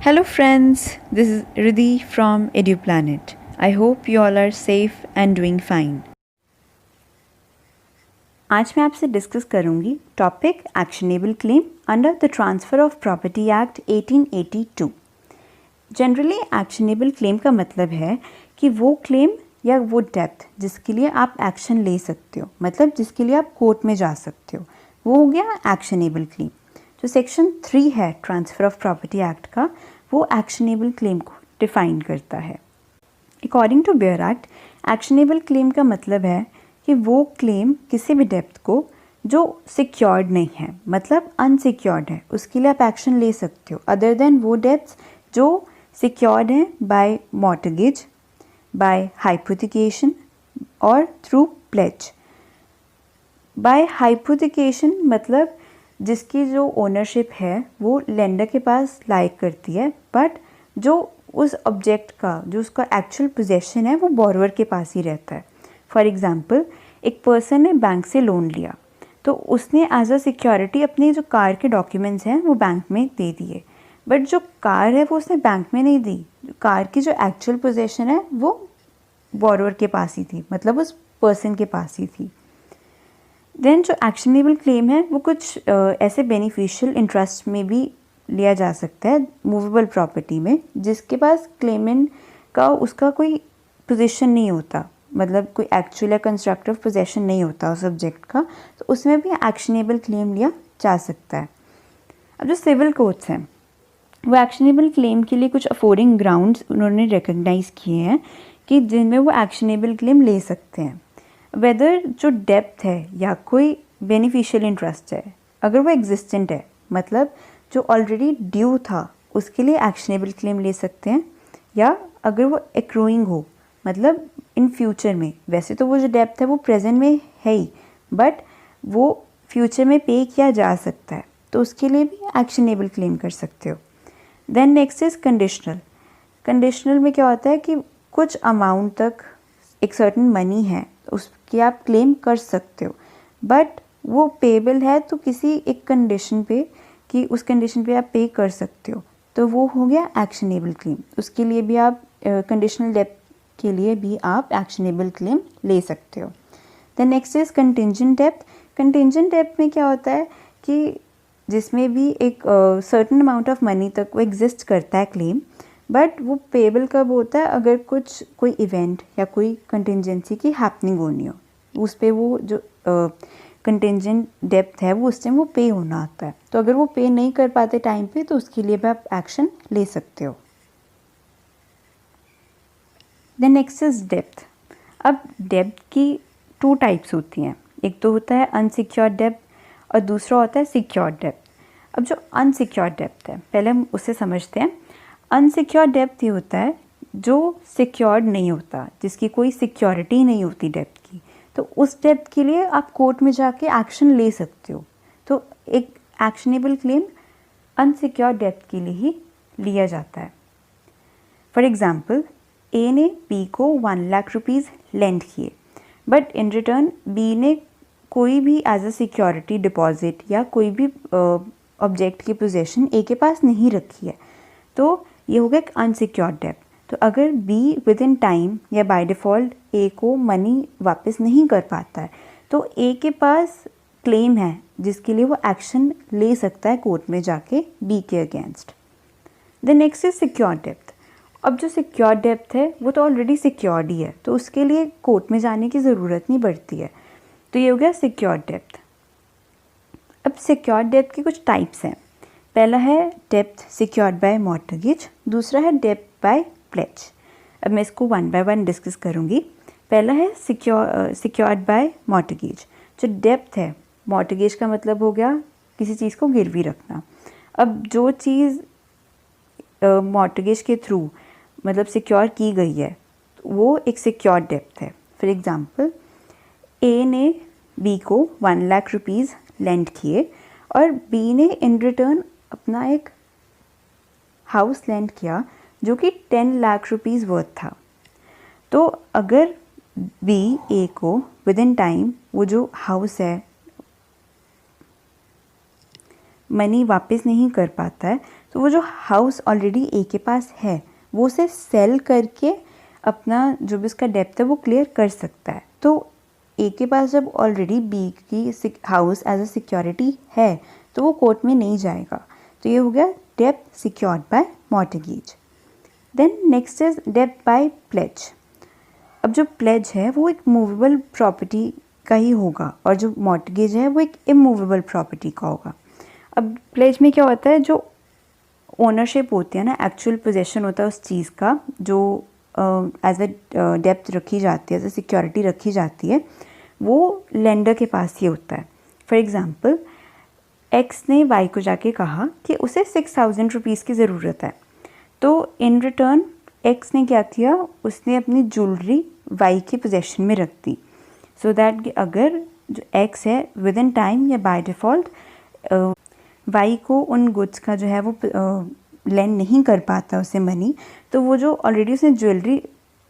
Hello friends, this is Riddhi from EduPlanet. I hope you all are safe and doing fine. आज मैं आपसे discuss करूंगी topic actionable claim under the transfer of property act 1882। Generally actionable claim का मतलब है कि वो claim या वो डेप्थ जिसके लिए आप एक्शन ले सकते हो, मतलब जिसके लिए आप कोर्ट में जा सकते हो, वो हो गया एक्शनेबल क्लेम। जो सेक्शन 3 है ट्रांसफ़र ऑफ प्रॉपर्टी एक्ट का, वो एक्शनेबल क्लेम को डिफ़ाइन करता है। According to bare act, actionable claim का मतलब है कि वो क्लेम किसी भी डेप्थ को जो सिक्योर्ड नहीं है, मतलब अनसिक्योर्ड है, उसके लिए आप एक्शन ले सकते हो, अदर देन वो डेप्थ्स जो सिक्योर्ड हैं बाय मॉर्टगेज, बाय हाइपोथिकेशन और थ्रू प्लेज। बाय हाइपोथिकेशन मतलब जिसकी जो ओनरशिप है वो लेंडर के पास लाइक करती है, बट जो उस ऑब्जेक्ट का जो उसका एक्चुअल पोजेशन है वो बोरोवर के पास ही रहता है। फॉर एग्ज़ाम्पल, एक पर्सन ने बैंक से लोन लिया, तो उसने एज अ सिक्योरिटी अपनी जो कार के डॉक्यूमेंट्स हैं वो बैंक में दे दिए, बट जो कार है वो उसने बैंक में नहीं दी। कार की जो एक्चुअल पोजेशन है वो बोरोवर के पास ही थी, मतलब उस पर्सन के पास ही थी। देन जो एक्शनेबल क्लेम है वो कुछ ऐसे बेनिफिशियल इंटरेस्ट में भी लिया जा सकता है मूवेबल प्रॉपर्टी में, जिसके पास क्लेमेंट का उसका कोई पोजीशन नहीं होता, मतलब कोई एक्चुअल या कंस्ट्रक्टिव पोजेशन नहीं होता उस सब्जेक्ट का, तो उसमें भी एक्शनेबल क्लेम लिया जा सकता है। अब जो सिविल कोर्ट्स हैं वो एक्शनेबल क्लेम के लिए कुछ अफोर्डिंग ग्राउंड्स उन्होंने रिकग्नाइज़ किए हैं कि जिनमें वो एक्शनेबल क्लेम ले सकते हैं। वेदर जो डेप्थ है या कोई बेनिफिशियल इंटरेस्ट है, अगर वो एग्जिस्टेंट है, मतलब जो ऑलरेडी ड्यू था, उसके लिए एक्शनेबल क्लेम ले सकते हैं, या अगर वो एक्रूइंग हो, मतलब इन फ्यूचर में, वैसे तो वो जो डेप्थ है वो प्रेजेंट में है ही, बट वो फ्यूचर में पे किया जा सकता है, तो उसके लिए भी एक्शनेबल क्लेम कर सकते हो। Then next is conditional. Conditional में क्या होता है कि कुछ अमाउंट तक एक सर्टन मनी है, उसकी आप क्लेम कर सकते हो, बट वो पेबल है तो किसी एक कंडीशन पे, कि उस कंडीशन पे आप पे कर सकते हो, तो वो हो गया एक्शनेबल क्लेम। उसके लिए भी आप कंडीशनल डेप्थ के लिए भी आप एक्शनेबल क्लेम ले सकते हो। देन नेक्स्ट इज़ कंटिंजेंट डेप्थ। कंटिंजेंट डेप्थ में क्या होता है कि जिसमें भी एक सर्टन अमाउंट ऑफ मनी तक वो एग्जिस्ट करता है क्लेम, बट वो पेबल कब होता है, अगर कोई इवेंट या कोई कंटिंजेंसी की हैपनिंग होनी हो, उस पर वो जो कंटिंजेंट डेप्थ है वो उस टाइम वो पे होना आता है, तो अगर वो पे नहीं कर पाते टाइम पे, तो उसके लिए भी आप एक्शन ले सकते हो। देन नेक्स्ट इज डेप्थ। अब डेप्थ की 2 टाइप्स होती हैं, एक तो होता है अनसिक्योर्ड डेप्थ और दूसरा होता है सिक्योर्ड डेप्थ। अब जो अनसिक्योर्ड डेप्थ है, पहले हम उसे समझते हैं। अनसिक्योर्ड डेप्थ ये होता है जो सिक्योर्ड नहीं होता, जिसकी कोई सिक्योरिटी नहीं होती डेप्थ की, तो उस डेप्थ के लिए आप कोर्ट में जाके एक्शन ले सकते हो। तो एक एक्शनेबल क्लेम अनसिक्योर्ड डेप्थ के लिए ही लिया जाता है। फॉर एग्जाम्पल, ए ने बी को 1 लाख रुपीज़ लेंड किए, बट इन रिटर्न बी ने कोई भी एज अ सिक्योरिटी डिपॉजिट या कोई भी ऑब्जेक्ट की पोजेशन ए के पास नहीं रखी है, तो ये हो गया एक अनसिक्योर्ड डेप्थ। तो अगर बी विद इन टाइम या बाय डिफ़ॉल्ट ए को मनी वापस नहीं कर पाता है, तो ए के पास क्लेम है जिसके लिए वो एक्शन ले सकता है कोर्ट में जाके बी के against. The next is secured depth. अब जो सिक्योर्ड डेप्थ है वो तो ऑलरेडी सिक्योर्ड ही है, तो उसके लिए कोर्ट में जाने की ज़रूरत नहीं पड़ती है, तो ये हो गया सिक्योर्ड डेप्थ। अब सिक्योर्ड डेप्थ के कुछ टाइप्स हैं। पहला है डेप्थ सिक्योर्ड बाय मॉर्टगेज, दूसरा है डेप्थ बाय प्लेज। अब मैं इसको 1 बाय 1 डिस्कस करूँगी। पहला है सिक्योर्ड बाय मॉर्टगेज। जो डेप्थ है, मॉर्टगेज का मतलब हो गया किसी चीज़ को गिरवी रखना। अब जो चीज़ मॉर्टगेज के थ्रू मतलब सिक्योर की गई है, वो एक सिक्योर्ड डेप्थ है। फॉर एग्जांपल, ए ने बी को 1 लाख रुपीज़ लेंड किए और बी ने इन रिटर्न अपना एक हाउस लेंड किया जो कि 10 लाख रुपीज़ वर्थ था। तो अगर बी ए को विद इन टाइम वो जो हाउस है मनी वापस नहीं कर पाता है, तो वो जो हाउस ऑलरेडी ए के पास है वो उसे सेल करके अपना जो भी उसका डेप्थ है वो क्लियर कर सकता है। तो ए के पास जब ऑलरेडी बी की हाउस एज अ सिक्योरिटी है तो वो कोर्ट में नहीं जाएगा। तो ये हो गया डेप्थ secured by mortgage. Then next is डेप्थ बाय प्लेज। अब जो प्लेज है वो एक मूवेबल प्रॉपर्टी का ही होगा और जो मॉर्टगेज है वो एक इमूवेबल प्रॉपर्टी का होगा। अब प्लेज में क्या होता है, जो ओनरशिप होती है ना, एक्चुअल पोजेशन होता है उस चीज़ का जो एज अ डेप्थ रखी जाती है, एज अ सिक्योरिटी रखी जाती है, वो लेंडर के पास ही होता है। फॉर एग्ज़ाम्पल एक्स ने वाई को जाके कहा कि उसे 6,000 रुपीज़ की ज़रूरत है, तो इन रिटर्न एक्स ने क्या किया, उसने अपनी ज्वेलरी वाई के पोजेशन में रख दी, सो दैट कि अगर जो एक्स है विद इन टाइम या बाय डिफ़ॉल्ट वाई को उन गुड्स का जो है वो लेंड नहीं कर पाता उसे मनी, तो वो जो ऑलरेडी उसने ज्वेलरी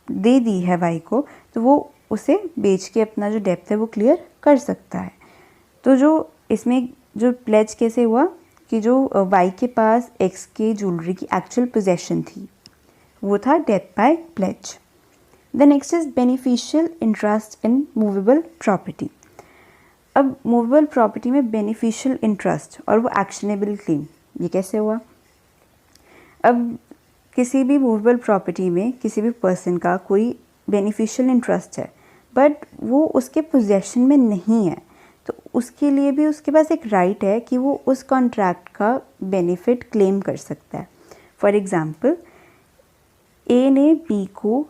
दे दी है वाई को, तो वो उसे बेच के अपना जो डेप्थ है वो क्लियर कर सकता है। तो जो इसमें जो प्लेज कैसे हुआ कि जो वाई के पास एक्स के ज्वेलरी की एक्चुअल पोजेशन थी वो था डेप्थ by pledge. The next is beneficial interest in movable property. अब मूवेबल प्रॉपर्टी में बेनिफिशियल इंटरेस्ट और वो एक्शनेबल क्लेम, ये कैसे हुआ। अब किसी भी मूवेबल प्रॉपर्टी में किसी भी पर्सन का कोई बेनिफिशियल इंटरेस्ट है बट वो उसके पोजेशन में नहीं है, तो उसके लिए भी उसके पास एक राइट है कि वो उस कॉन्ट्रैक्ट का बेनिफिट क्लेम कर सकता है। फॉर एग्ज़ाम्पल ए ने बी को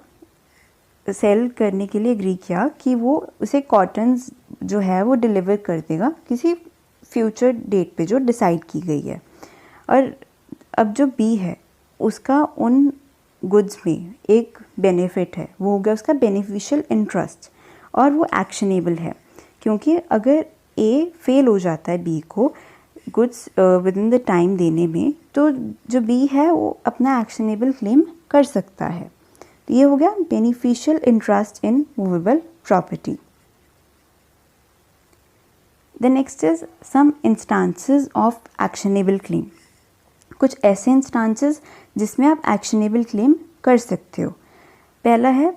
सेल करने के लिए एग्री किया कि वो उसे कॉटन्स जो है वो डिलीवर कर देगा किसी फ्यूचर डेट पे जो डिसाइड की गई है, और अब जो बी है उसका उन गुड्स में एक बेनिफिट है, वो हो गया उसका बेनिफिशियल इंटरेस्ट और वो एक्शनेबल है, क्योंकि अगर ए फेल हो जाता है बी को goods with in the time देने में, तो जो बी है वो अपना एक्शनेबल क्लेम कर सकता है। तो ये हो गया beneficial interest in movable property. The next is some instances of actionable claim. कुछ ऐसे इंस्टांसेस जिसमें आप एक्शनेबल क्लेम कर सकते हो। पहला है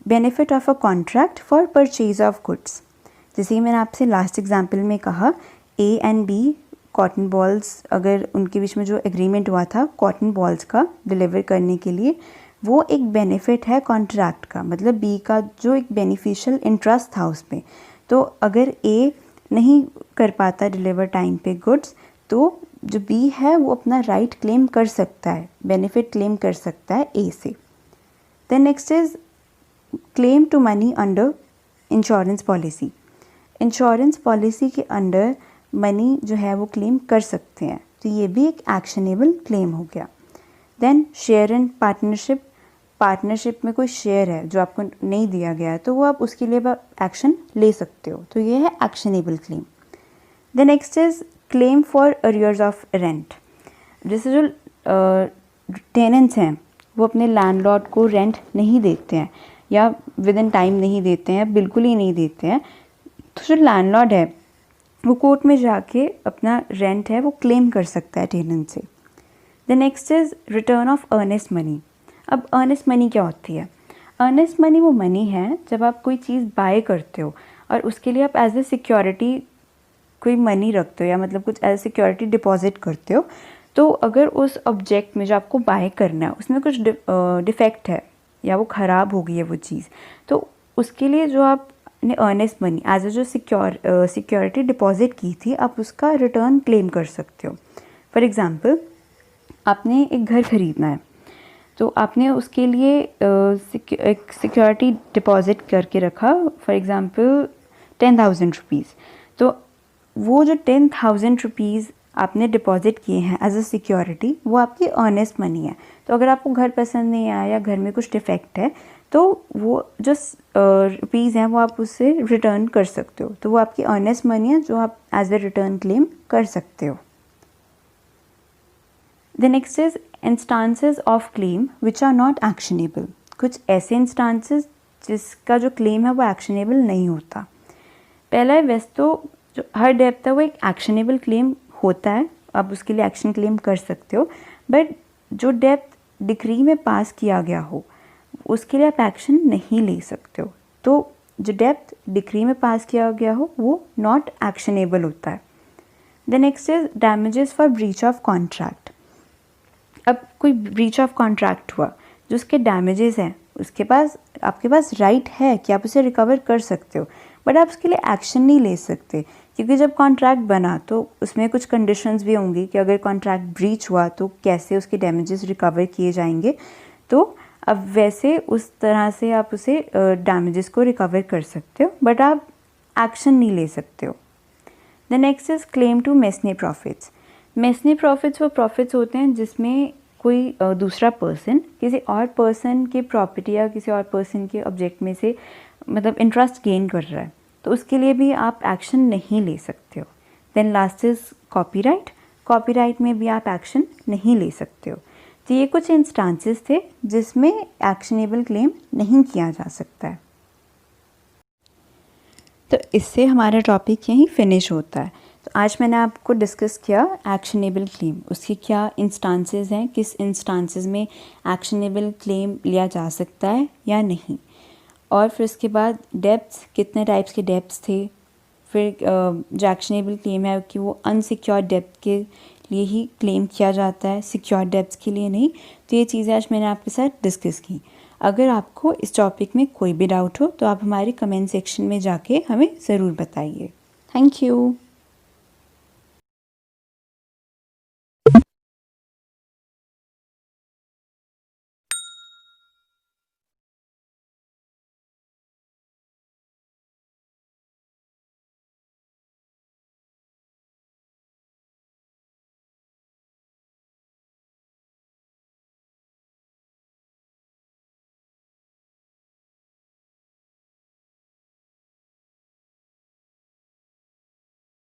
benefit of a contract for purchase of goods. जैसे कि मैंने आपसे लास्ट एग्जाम्पल में कहा, A and B cotton balls, अगर उनके बीच में जो एग्रीमेंट हुआ था कॉटन बॉल्स का डिलीवर करने के लिए, वो एक बेनिफिट है कॉन्ट्रैक्ट का, मतलब बी का जो एक बेनिफिशियल इंटरेस्ट था उसमें। तो अगर ए नहीं कर पाता डिलीवर टाइम पे गुड्स, तो जो बी है वो अपना राइट क्लेम कर सकता है, बेनिफिट क्लेम कर सकता है ए से। Then next is claim to money under insurance policy. Insurance policy के अंडर मनी जो है वो क्लेम कर सकते हैं, तो ये भी एक एक्शनेबल क्लेम हो गया। Then share and partnership. Partnership में कोई शेयर है जो आपको नहीं दिया गया है, तो वो आप उसके लिए एक्शन ले सकते हो, तो ये है actionable claim. The next is claim for arrears of rent. जैसे जो टेनेंट्स हैं वो अपने लैंडलॉर्ड को रेंट नहीं देते हैं या विद इन टाइम नहीं देते हैं, बिल्कुल ही नहीं देते हैं, तो जो लैंडलॉर्ड है वो कोर्ट में जाके अपना रेंट है वो क्लेम कर सकता है टेनेंट से। The next is return of earnest money. अब अर्नेस्ट मनी क्या होती है? अर्नेस्ट मनी वो मनी है जब आप कोई चीज़ बाय करते हो और उसके लिए आप एज ए सिक्योरिटी कोई मनी रखते हो या मतलब कुछ एज ए सिक्योरिटी डिपॉजिट करते हो, तो अगर उस ऑब्जेक्ट में जो आपको बाय करना है उसमें कुछ डिफेक्ट है या वो ख़राब हो गई है वो चीज़, तो उसके लिए जो आपने अर्नेस्ट मनी एज ए जो सिक्योरिटी डिपॉजिट की थी, आप उसका रिटर्न क्लेम कर सकते हो। फॉर एग्ज़ाम्पल आपने एक घर ख़रीदना है, तो आपने उसके लिए एक सिक्योरिटी डिपॉजिट करके रखा, फॉर एग्ज़ाम्पल 10,000 रुपीज़। तो वो जो 10,000 रुपीज़ आपने डिपॉजिट किए हैं एज अ सिक्योरिटी, वो आपकी अर्नेस्ट मनी है। तो अगर आपको घर पसंद नहीं आया या घर में कुछ डिफेक्ट है, तो वो जो रुपीज़ हैं वो आप उससे रिटर्न कर सकते हो, तो वो आपकी अर्नेस्ट मनी है जो आप एज ए रिटर्न क्लेम कर सकते हो। The next is instances of claim which are not actionable. कुछ ऐसे इंस्टांसेस जिसका जो क्लेम है वो एक्शनेबल नहीं होता। पहला है, वैसे तो जो हर डेप्थ है वो एक एक्शनेबल क्लेम होता है आप उसके लिए एक्शन क्लेम कर सकते हो, बट जो डेब्ट डिक्री में पास किया गया हो उसके लिए आप एक्शन नहीं ले सकते हो। तो जो डेब्ट डिक्री में पास किया गया हो वो नॉट एक्शनेबल होता है। The next is damages for breach of contract. अब कोई ब्रीच ऑफ कॉन्ट्रैक्ट हुआ, जो उसके डैमेजेस हैं उसके पास, आपके पास राइट है कि आप उसे रिकवर कर सकते हो, बट आप उसके लिए एक्शन नहीं ले सकते, क्योंकि जब कॉन्ट्रैक्ट बना तो उसमें कुछ कंडीशंस भी होंगी कि अगर कॉन्ट्रैक्ट ब्रीच हुआ तो कैसे उसके डैमेजेस रिकवर किए जाएंगे। तो अब वैसे उस तरह से आप उसे डैमेजेस को रिकवर कर सकते हो, बट आप एक्शन नहीं ले सकते हो। The next is claim to mesne profits. Mesne profits वो प्रॉफिट्स होते हैं जिसमें कोई दूसरा पर्सन किसी और पर्सन की प्रॉपर्टी या किसी और पर्सन के ऑब्जेक्ट में से मतलब इंटरेस्ट गेन कर रहा है, तो उसके लिए भी आप एक्शन नहीं ले सकते हो। Then last is copyright. Copyright में भी आप एक्शन नहीं ले सकते हो। तो ये कुछ इंस्टांसेस थे जिसमें एक्शनेबल क्लेम नहीं किया जा सकता है। तो इससे हमारा टॉपिक यहीं फिनिश होता है। तो आज मैंने आपको डिस्कस किया एक्शनेबल क्लेम, उसकी क्या इंस्टांसेस हैं, किस इंस्टांसेस में एक्शनेबल क्लेम लिया जा सकता है या नहीं, और फिर उसके बाद डेब्ट्स, कितने टाइप्स के डेब्ट्स थे, फिर जो एक्शनेबल क्लेम है कि वो अनसिक्योर्ड डेब्ट के लिए ही क्लेम किया जाता है, सिक्योर्ड डेब्ट्स के लिए नहीं। तो ये चीज़ें आज मैंने आपके साथ डिस्कस की। अगर आपको इस टॉपिक में कोई भी डाउट हो तो आप हमारे कमेंट सेक्शन में जाके हमें ज़रूर बताइए। Thank you.